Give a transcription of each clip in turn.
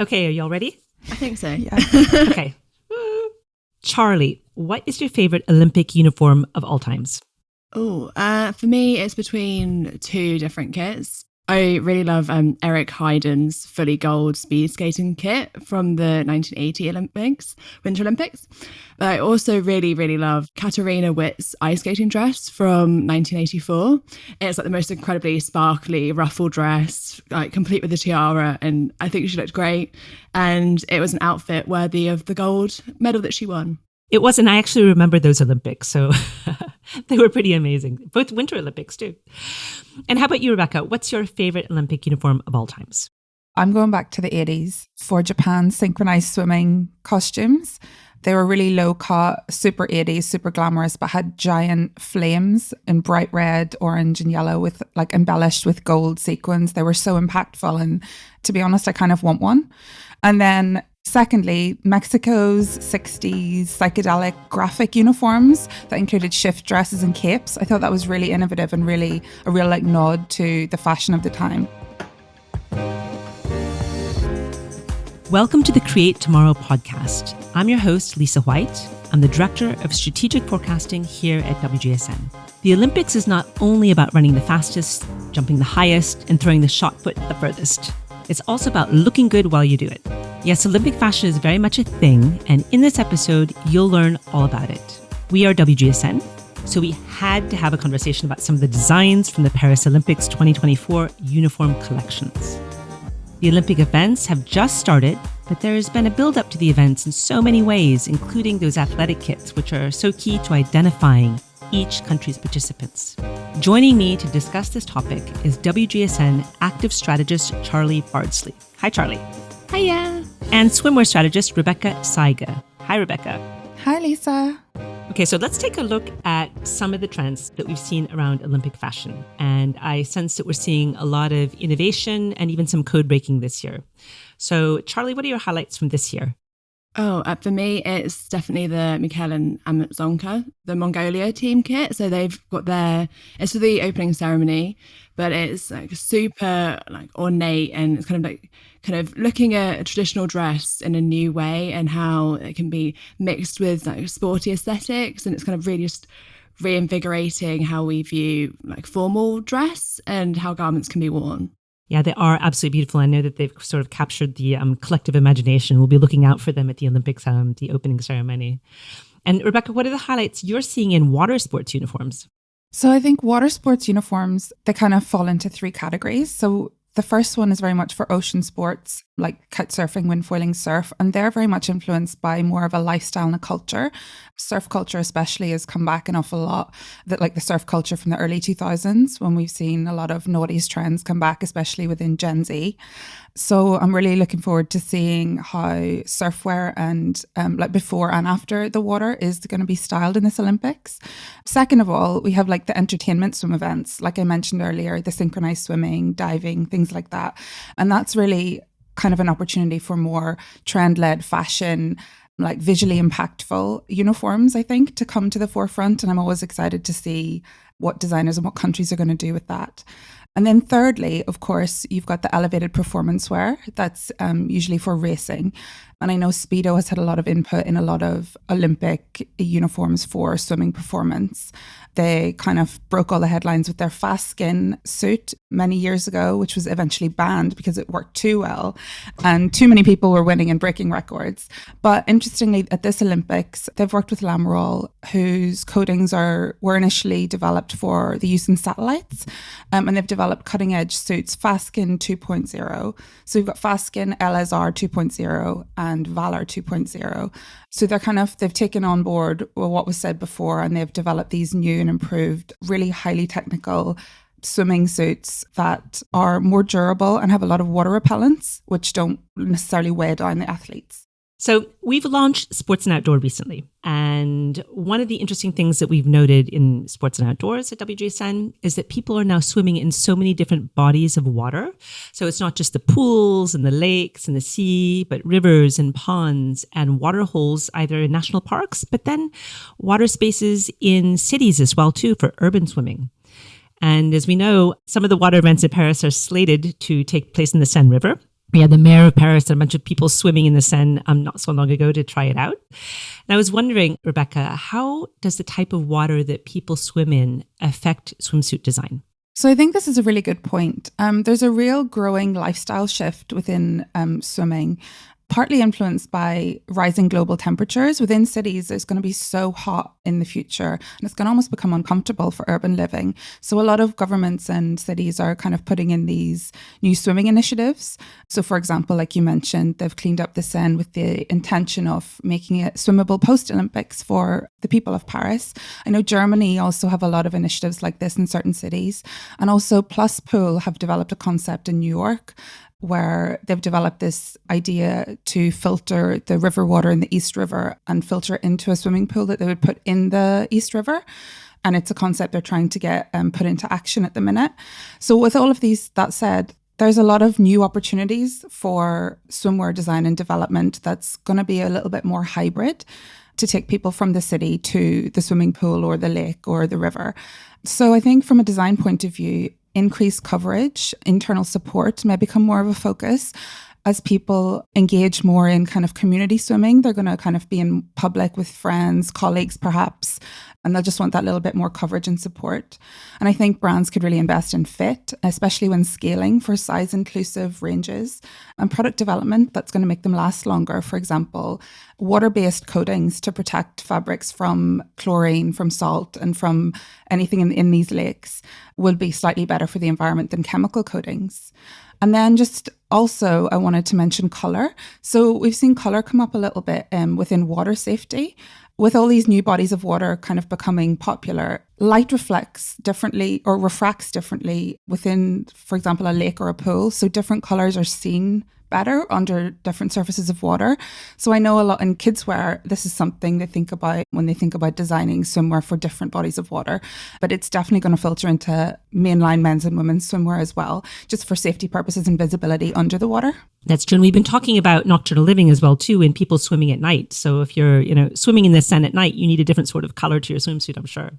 Okay, are y'all ready? I think so. Yeah. Okay. Charlie, what is your favorite Olympic uniform of all times? For me, it's between two different kits. I really love Eric Heiden's fully gold speed skating kit from the 1980 Olympics, Winter Olympics. But I also really, really love Katarina Witt's ice skating dress from 1984. It's like the most incredibly sparkly ruffled dress, like complete with a tiara, and I think she looked great. And it was an outfit worthy of the gold medal that she won. It was, and I actually remember those Olympics, so they were pretty amazing. Both Winter Olympics, too. And how about you, Rebecca? What's your favorite Olympic uniform of all times? I'm going back to the 80s for Japan's synchronized swimming costumes. They were really low cut, super 80s, super glamorous, but had giant flames in bright red, orange and yellow with like embellished with gold sequins. They were so impactful. And to be honest, I kind of want one. And then secondly, Mexico's 60s psychedelic graphic uniforms that included shift dresses and capes. I thought that was really innovative and really a real like nod to the fashion of the time. Welcome to the Create Tomorrow podcast. I'm your host, Lisa White. I'm the Director of Strategic Forecasting here at WGSN. The Olympics is not only about running the fastest, jumping the highest, and throwing the shot put the furthest. It's also about looking good while you do it. Yes, Olympic fashion is very much a thing, and in this episode, you'll learn all about it. We are WGSN, so we had to have a conversation about some of the designs from the Paris Olympics 2024 uniform collections. The Olympic events have just started, but there has been a build-up to the events in so many ways, including those athletic kits, which are so key to identifying each country's participants. Joining me to discuss this topic is WGSN active strategist Charlie Bardsley. Hi, Charlie. Hiya. And swimwear strategist Rebecca Saygi. Hi, Rebecca. Hi, Lisa. Okay, so let's take a look at some of the trends that we've seen around Olympic fashion. And I sense that we're seeing a lot of innovation and even some code breaking this year. So, Charlie, what are your highlights from this year? For me, it's definitely the Mikel and Amazonka, the Mongolia team kit. So they've got it's for the opening ceremony, but it's like super like ornate, and it's kind of looking at a traditional dress in a new way and how it can be mixed with like sporty aesthetics. And it's kind of really just reinvigorating how we view like formal dress and how garments can be worn. Yeah, they are absolutely beautiful. I know that they've sort of captured the collective imagination. We'll be looking out for them at the Olympics, the opening ceremony. And Rebecca, what are the highlights you're seeing in water sports uniforms? So I think water sports uniforms, they kind of fall into three categories. So the first one is very much for ocean sports, like kite surfing, windfoiling, surf, and they're very much influenced by more of a lifestyle and a culture. Surf culture especially has come back an awful lot, that like the surf culture from the early 2000s, when we've seen a lot of noughties trends come back, especially within Gen Z. So I'm really looking forward to seeing how surfwear and like before and after the water is going to be styled in this Olympics. Second of all, we have like the entertainment swim events, like I mentioned earlier, the synchronized swimming, diving, things like that. And that's really kind of an opportunity for more trend-led fashion, like visually impactful uniforms, I think, to come to the forefront. And I'm always excited to see what designers and what countries are going to do with that. And then thirdly, of course, you've got the elevated performance wear that's usually for racing. And I know Speedo has had a lot of input in a lot of Olympic uniforms for swimming performance. They kind of broke all the headlines with their fast skin suit many years ago, which was eventually banned because it worked too well and too many people were winning and breaking records. But interestingly, at this Olympics, they've worked with Lamerol, whose coatings were initially developed for the use in satellites. And they've developed cutting edge suits, Fast Skin 2.0. So we've got Fast Skin LSR 2.0 and Valor 2.0. So they've taken on board what was said before, and they've developed these new and improved, really highly technical swimming suits that are more durable and have a lot of water repellents, which don't necessarily weigh down the athletes. So we've launched Sports and Outdoor recently. And one of the interesting things that we've noted in Sports and Outdoors at WGSN is that people are now swimming in so many different bodies of water. So it's not just the pools and the lakes and the sea, but rivers and ponds and water holes, either in national parks, but then water spaces in cities as well, too, for urban swimming. And as we know, some of the water events in Paris are slated to take place in the Seine River. We had the mayor of Paris and a bunch of people swimming in the Seine not so long ago to try it out. And I was wondering, Rebecca, how does the type of water that people swim in affect swimsuit design? So I think this is a really good point. There's a real growing lifestyle shift within swimming, partly influenced by rising global temperatures. Within cities, it's going to be so hot in the future, and it's going to almost become uncomfortable for urban living. So a lot of governments and cities are kind of putting in these new swimming initiatives. So for example, like you mentioned, they've cleaned up the Seine with the intention of making it swimmable post-Olympics for the people of Paris. I know Germany also have a lot of initiatives like this in certain cities. And also Plus Pool have developed a concept in New York where they've developed this idea to filter the river water in the East River and filter it into a swimming pool that they would put in the East River. And it's a concept they're trying to get put into action at the minute. So with all of these, that said, there's a lot of new opportunities for swimwear design and development that's going to be a little bit more hybrid to take people from the city to the swimming pool or the lake or the river. So I think from a design point of view, increased coverage, internal support may become more of a focus. As people engage more in kind of community swimming, they're going to kind of be in public with friends, colleagues perhaps, and they'll just want that little bit more coverage and support. And I think brands could really invest in fit, especially when scaling for size-inclusive ranges and product development that's going to make them last longer. For example, water-based coatings to protect fabrics from chlorine, from salt, and from anything in these lakes will be slightly better for the environment than chemical coatings. And then just also, I wanted to mention colour. So we've seen colour come up a little bit within water safety. With all these new bodies of water kind of becoming popular, light reflects differently or refracts differently within, for example, a lake or a pool. So different colours are seen better under different surfaces of water. So I know a lot in kids wear, this is something they think about when they think about designing swimwear for different bodies of water. But it's definitely going to filter into mainline men's and women's swimwear as well, just for safety purposes and visibility under the water. That's true. And we've been talking about nocturnal living as well, too, and people swimming at night. So if you're, swimming in the Seine at night, you need a different sort of color to your swimsuit, I'm sure.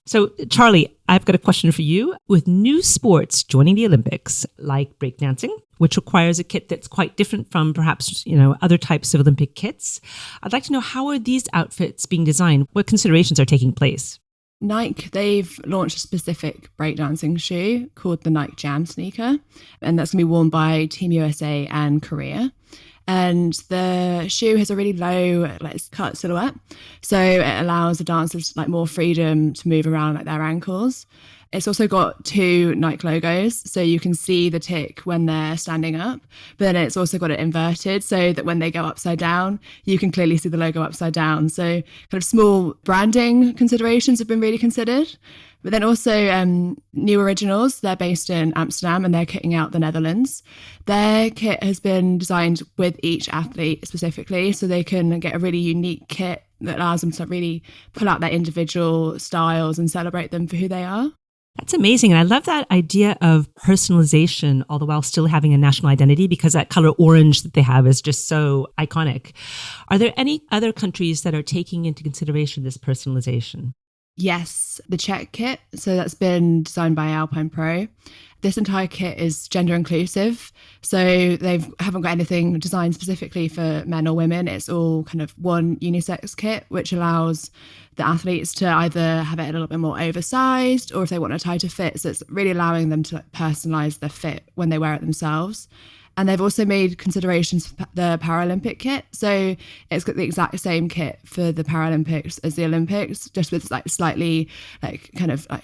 So, Charlie, I've got a question for you. With new sports joining the Olympics, like breakdancing, which requires a kit that's quite different from perhaps, other types of Olympic kits, I'd like to know, how are these outfits being designed? What considerations are taking place? Nike, they've launched a specific breakdancing shoe called the Nike Jam sneaker, and that's going to be worn by Team USA and Korea. And the shoe has a really low cut silhouette, so it allows the dancers more freedom to move around their ankles. It's also got two Nike logos, so you can see the tick when they're standing up, but then it's also got it inverted so that when they go upside down, you can clearly see the logo upside down. So kind of small branding considerations have been really considered. But then also New Originals, they're based in Amsterdam and they're kitting out the Netherlands. Their kit has been designed with each athlete specifically, so they can get a really unique kit that allows them to really pull out their individual styles and celebrate them for who they are. That's amazing. And I love that idea of personalization, all the while still having a national identity, because that color orange that they have is just so iconic. Are there any other countries that are taking into consideration this personalization? Yes, the Czech kit. So that's been designed by Alpine Pro. This entire kit is gender inclusive. So they haven't got anything designed specifically for men or women. It's all kind of one unisex kit, which allows the athletes to either have it a little bit more oversized or if they want a tighter fit. So it's really allowing them to personalize their fit when they wear it themselves. And they've also made considerations for the Paralympic kit. So it's got the exact same kit for the Paralympics as the Olympics, just with slightly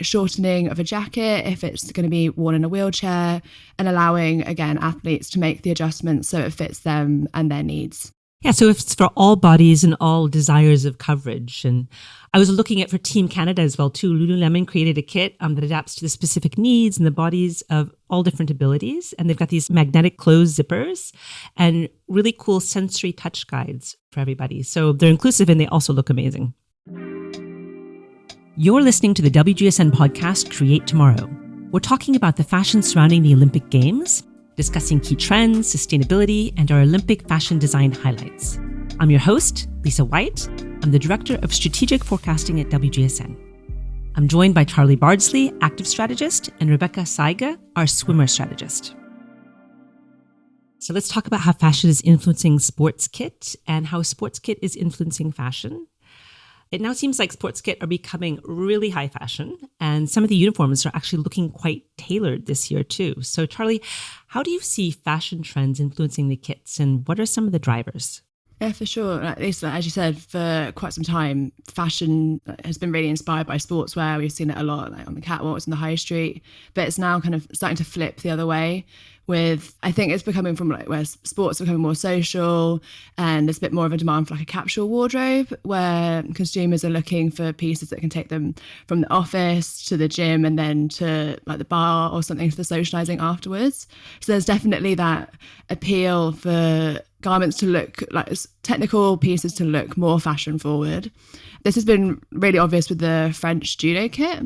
shortening of a jacket if it's going to be worn in a wheelchair, and allowing, again, athletes to make the adjustments so it fits them and their needs. Yeah, so it's for all bodies and all desires of coverage. And I was looking at for Team Canada as well, too. Lululemon created a kit that adapts to the specific needs and the bodies of all different abilities. And they've got these magnetic closed zippers and really cool sensory touch guides for everybody. So they're inclusive and they also look amazing. You're listening to the WGSN podcast, Create Tomorrow. We're talking about the fashion surrounding the Olympic Games, discussing key trends, sustainability, and our Olympic fashion design highlights. I'm your host, Lisa White. I'm the Director of Strategic Forecasting at WGSN. I'm joined by Charlie Bardsley, Active Strategist, and Rebecca Saygi, our Swimwear Strategist. So let's talk about how fashion is influencing sports kit and how sports kit is influencing fashion. It now seems like sports kit are becoming really high fashion, and some of the uniforms are actually looking quite tailored this year too. So Charlie, how do you see fashion trends influencing the kits, and what are some of the drivers? Yeah, for sure. As you said, for quite some time, fashion has been really inspired by sportswear. We've seen it a lot, like on the catwalks in the high street, but it's now kind of starting to flip the other way. I think it's becoming from like where sports are becoming more social, and there's a bit more of a demand for like a capsule wardrobe where consumers are looking for pieces that can take them from the office to the gym and then to like the bar or something for socializing afterwards. So there's definitely that appeal for garments to look like technical pieces to look more fashion forward. This has been really obvious with the French judo kit.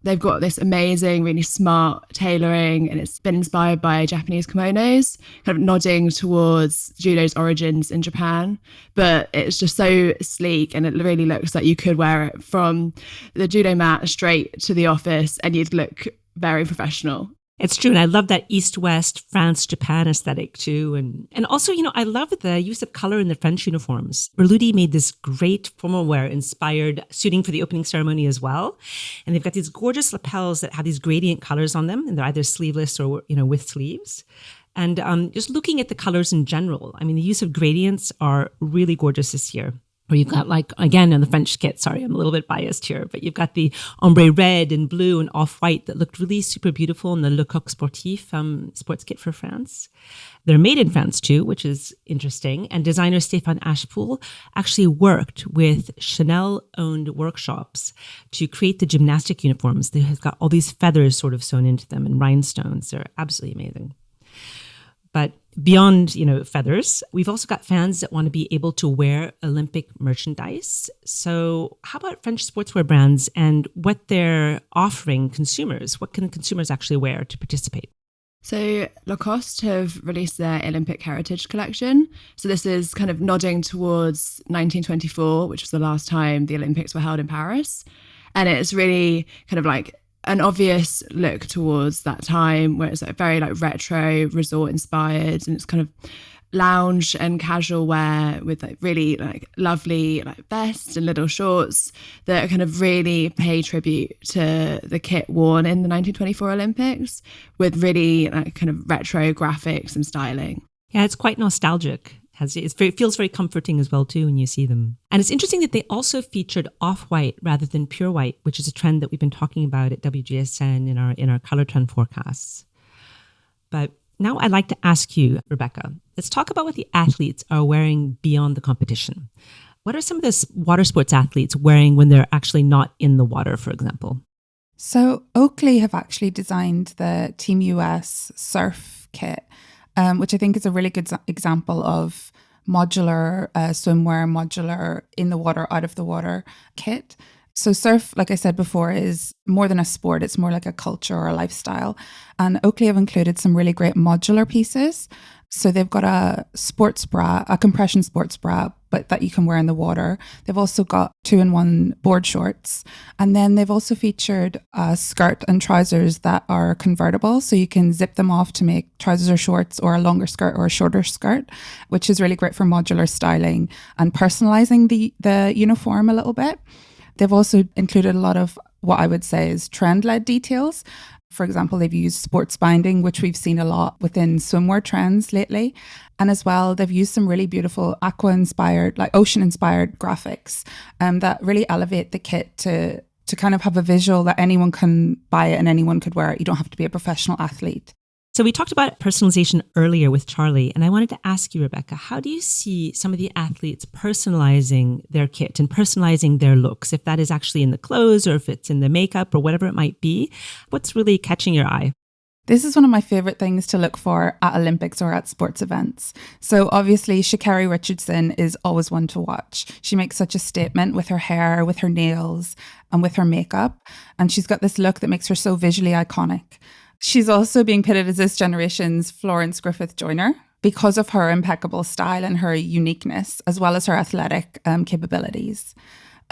They've got this amazing, really smart tailoring, and it's been inspired by Japanese kimonos, kind of nodding towards judo's origins in Japan. But it's just so sleek, and it really looks like you could wear it from the judo mat straight to the office and you'd look very professional. It's true. And I love that East-West, France-Japan aesthetic too. And also, I love the use of color in the French uniforms. Berluti made this great formal wear inspired suiting for the opening ceremony as well. And they've got these gorgeous lapels that have these gradient colors on them. And they're either sleeveless or, with sleeves. And just looking at the colors in general, the use of gradients are really gorgeous this year. Where you've got again, on the French kit, sorry, I'm a little bit biased here, but you've got the ombre red and blue and off-white that looked really super beautiful in the Le Coq Sportif sports kit for France. They're made in France too, which is interesting. And designer Stéphane Ashpool actually worked with Chanel-owned workshops to create the gymnastic uniforms. They have got all these feathers sort of sewn into them and rhinestones. They're absolutely amazing. But beyond, feathers, we've also got fans that want to be able to wear Olympic merchandise. So how about French sportswear brands and what they're offering consumers? What can consumers actually wear to participate? So Lacoste have released their Olympic Heritage collection. So this is kind of nodding towards 1924, which was the last time the Olympics were held in Paris. And it's really kind of like an obvious look towards that time where it's like very like retro, resort inspired, and it's kind of lounge and casual wear with like really like lovely like vests and little shorts that kind of really pay tribute to the kit worn in the 1924 Olympics with really like kind of retro graphics and styling. Yeah, it's quite nostalgic. It feels very comforting as well too when you see them. And it's interesting that they also featured off-white rather than pure white, which is a trend that we've been talking about at WGSN in our color trend forecasts. But now I'd like to ask you, Rebecca, let's talk about what the athletes are wearing beyond the competition. What are some of the water sports athletes wearing when they're actually not in the water, for example? So Oakley have actually designed the Team US surf kit, which I think is a really good example of modular swimwear, modular in the water, out of the water kit. So surf, like I said before, is more than a sport. It's more like a culture or a lifestyle. And Oakley have included some really great modular pieces. So they've got a sports bra, a compression sports bra, but that you can wear in the water. They've also got 2-in-1 board shorts. And then they've also featured a skirt and trousers that are convertible. So you can zip them off to make trousers or shorts or a longer skirt or a shorter skirt, which is really great for modular styling and personalizing the uniform a little bit. They've also included a lot of what I would say is trend-led details. For example, they've used sports binding, which we've seen a lot within swimwear trends lately. And as well, they've used some really beautiful aqua-inspired, like ocean-inspired graphics that really elevate the kit to kind of have a visual that anyone can buy it and anyone could wear it. You don't have to be a professional athlete. So we talked about personalization earlier with Charlie, and I wanted to ask you, Rebecca, how do you see some of the athletes personalizing their kit and personalizing their looks, if that is actually in the clothes or if it's in the makeup or whatever it might be? What's really catching your eye? This is one of my favorite things to look for at Olympics or at sports events. So obviously, Sha'Carri Richardson is always one to watch. She makes such a statement with her hair, with her nails, and with her makeup. And she's got this look that makes her so visually iconic. She's also being pitted as this generation's Florence Griffith Joyner because of her impeccable style and her uniqueness, as well as her athletic capabilities.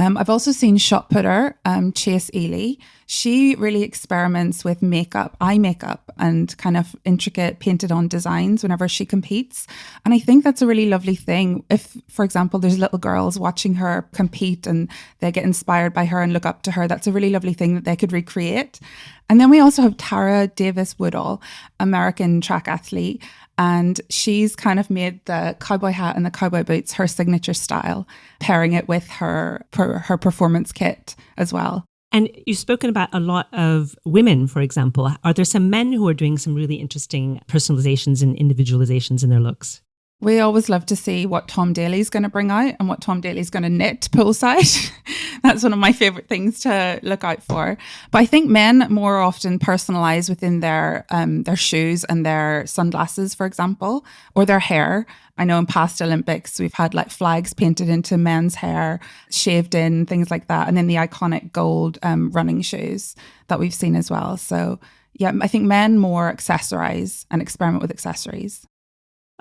I've also seen shot putter, Chase Ely. She really experiments with makeup, eye makeup, and kind of intricate painted on designs whenever she competes. And I think that's a really lovely thing. If, for example, there's little girls watching her compete and they get inspired by her and look up to her, that's a really lovely thing that they could recreate. And then we also have Tara Davis Woodall, American track athlete. And she's kind of made the cowboy hat and the cowboy boots her signature style, pairing it with her performance kit as well. And you've spoken about a lot of women, for example. Are there some men who are doing some really interesting personalizations and individualizations in their looks? We always love to see what Tom Daly's going to bring out and what Tom Daly's going to knit poolside. That's one of my favorite things to look out for. But I think men more often personalize within their shoes and their sunglasses, for example, or their hair. I know in past Olympics, we've had like flags painted into men's hair, shaved in, things like that. And then the iconic gold running shoes that we've seen as well. So yeah, I think men more accessorize and experiment with accessories.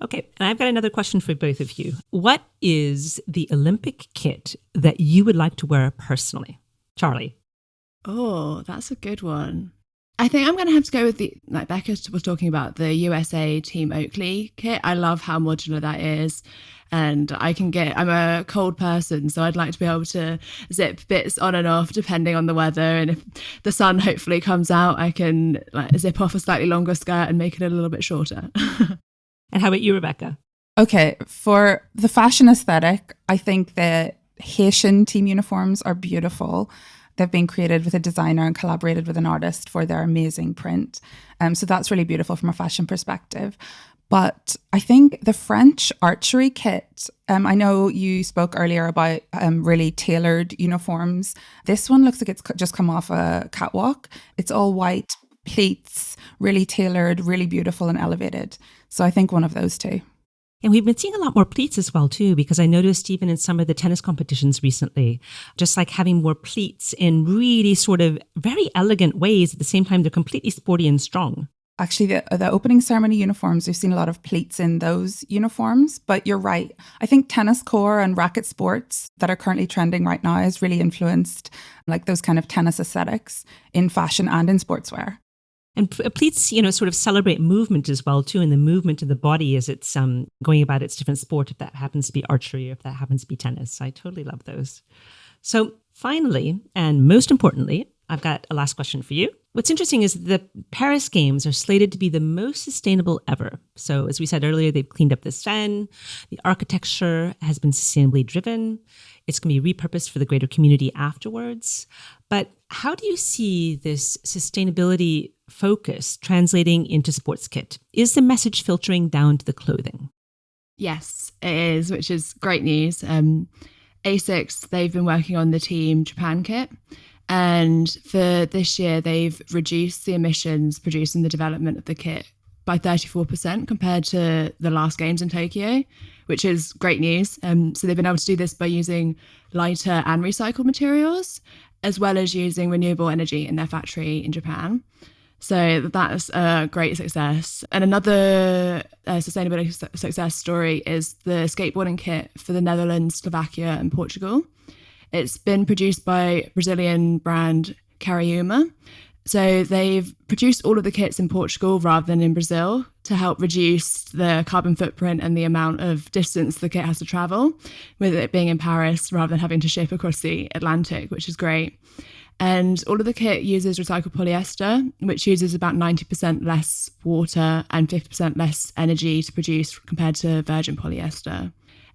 Okay, and I've got another question for both of you. What is the Olympic kit that you would like to wear personally? Charlie? Oh, that's a good one. I think I'm going to have to go with like Becca was talking about, the USA Team Oakley kit. I love how modular that is. And I'm a cold person, so I'd like to be able to zip bits on and off depending on the weather. And if the sun hopefully comes out, I can like zip off a slightly longer skirt and make it a little bit shorter. And how about you, Rebecca? Okay, for the fashion aesthetic, I think the Haitian team uniforms are beautiful. They've been created with a designer and collaborated with an artist for their amazing print. So that's really beautiful from a fashion perspective. But I think the French archery kit, I know you spoke earlier about really tailored uniforms. This one looks like it's just come off a catwalk. It's all white pleats, really tailored, really beautiful and elevated. So I think one of those two. And we've been seeing a lot more pleats as well, too, because I noticed even in some of the tennis competitions recently, just like having more pleats in really sort of very elegant ways. At the same time, they're completely sporty and strong. Actually, the opening ceremony uniforms, we've seen a lot of pleats in those uniforms. But you're right. I think tennis core and racket sports that are currently trending right now has really influenced like those kind of tennis aesthetics in fashion and in sportswear. And pleats, sort of celebrate movement as well, too, and the movement of the body as it's going about its different sport, if that happens to be archery or if that happens to be tennis. I totally love those. So finally, and most importantly, I've got a last question for you. What's interesting is the Paris Games are slated to be the most sustainable ever. So as we said earlier, they've cleaned up the Seine. The architecture has been sustainably driven. It's going to be repurposed for the greater community afterwards. But how do you see this sustainability focus translating into sports kit? Is the message filtering down to the clothing? Yes, it is, which is great news. ASICS, they've been working on the Team Japan kit. And for this year, they've reduced the emissions produced in the development of the kit by 34% compared to the last games in Tokyo, which is great news. So they've been able to do this by using lighter and recycled materials, as well as using renewable energy in their factory in Japan. So that's a great success. And another sustainability success story is the skateboarding kit for the Netherlands, Slovakia, and Portugal. It's been produced by Brazilian brand Cariúma. So they've produced all of the kits in Portugal rather than in Brazil to help reduce the carbon footprint and the amount of distance the kit has to travel, with it being in Paris rather than having to ship across the Atlantic, which is great. And all of the kit uses recycled polyester, which uses about 90% less water and 50% less energy to produce compared to virgin polyester.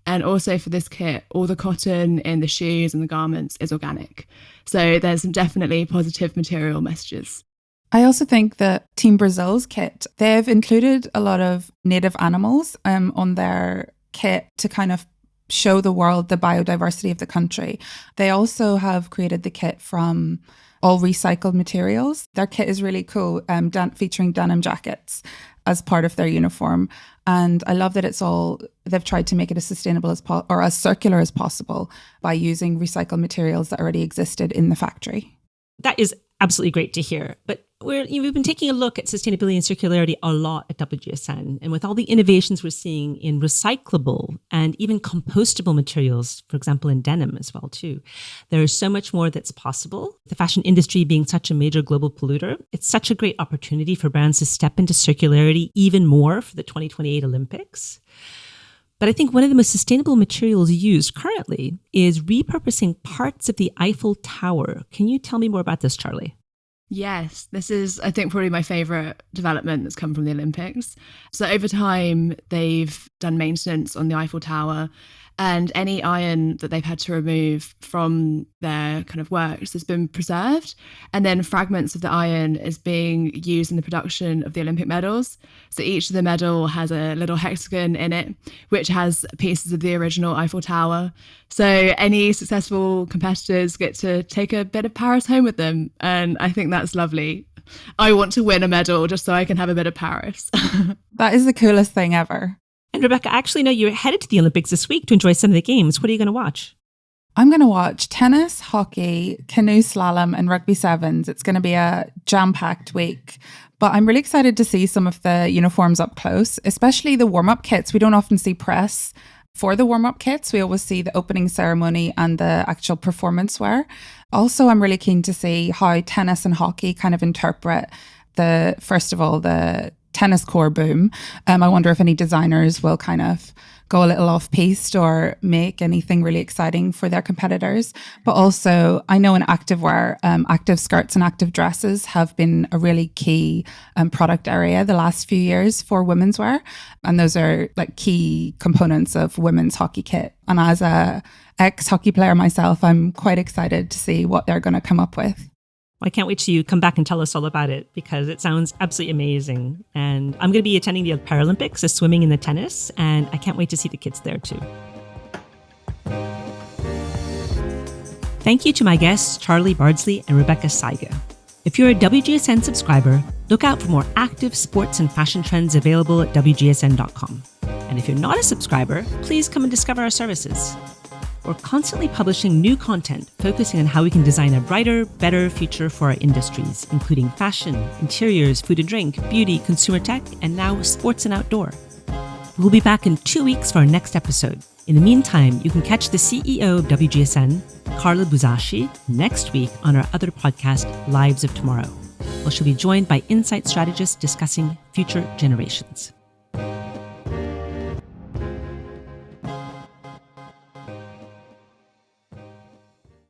And also for this kit, all the cotton in the shoes and the garments is organic. So there's some definitely positive material messages. I also think that Team Brazil's kit, they've included a lot of native animals on their kit to kind of show the world the biodiversity of the country. They also have created the kit from all recycled materials. Their kit is really cool, featuring denim jackets as part of their uniform. And I love that they've tried to make it as sustainable or as circular as possible by using recycled materials that already existed in the factory. That is absolutely great to hear. But We've been taking a look at sustainability and circularity a lot at WGSN. And with all the innovations we're seeing in recyclable and even compostable materials, for example, in denim as well, too, there is so much more that's possible. The fashion industry being such a major global polluter, it's such a great opportunity for brands to step into circularity even more for the 2028 Olympics. But I think one of the most sustainable materials used currently is repurposing parts of the Eiffel Tower. Can you tell me more about this, Charlie? Yes, this is, I think, probably my favourite development that's come from the Olympics. So over time, they've done maintenance on the Eiffel Tower, and any iron that they've had to remove from their kind of works has been preserved. And then fragments of the iron is being used in the production of the Olympic medals. So each of the medal has a little hexagon in it, which has pieces of the original Eiffel Tower. So any successful competitors get to take a bit of Paris home with them. And I think that's lovely. I want to win a medal just so I can have a bit of Paris. That is the coolest thing ever. And Rebecca, I actually know you're headed to the Olympics this week to enjoy some of the games. What are you going to watch? I'm going to watch tennis, hockey, canoe slalom, and rugby sevens. It's going to be a jam-packed week. But I'm really excited to see some of the uniforms up close, especially the warm-up kits. We don't often see press for the warm-up kits. We always see the opening ceremony and the actual performance wear. Also, I'm really keen to see how tennis and hockey kind of interpret first of all, the tennis core boom. I wonder if any designers will kind of go a little off-piste or make anything really exciting for their competitors. But also, I know in activewear, active skirts and active dresses have been a really key product area the last few years for women's wear. And those are like key components of women's hockey kit. And as a ex-hockey player myself, I'm quite excited to see what they're going to come up with. I can't wait to come back and tell us all about it because it sounds absolutely amazing. And I'm going to be attending the Paralympics, the swimming and the tennis, and I can't wait to see the kids there too. Thank you to my guests, Charlie Bardsley and Rebecca Saygi. If you're a WGSN subscriber, look out for more active sports and fashion trends available at WGSN.com. And if you're not a subscriber, please come and discover our services. We're constantly publishing new content focusing on how we can design a brighter, better future for our industries, including fashion, interiors, food and drink, beauty, consumer tech, and now sports and outdoor. We'll be back in 2 weeks for our next episode. In the meantime, you can catch the CEO of WGSN, Carla Buzasci, next week on our other podcast, Lives of Tomorrow, where she'll be joined by insight strategists discussing future generations.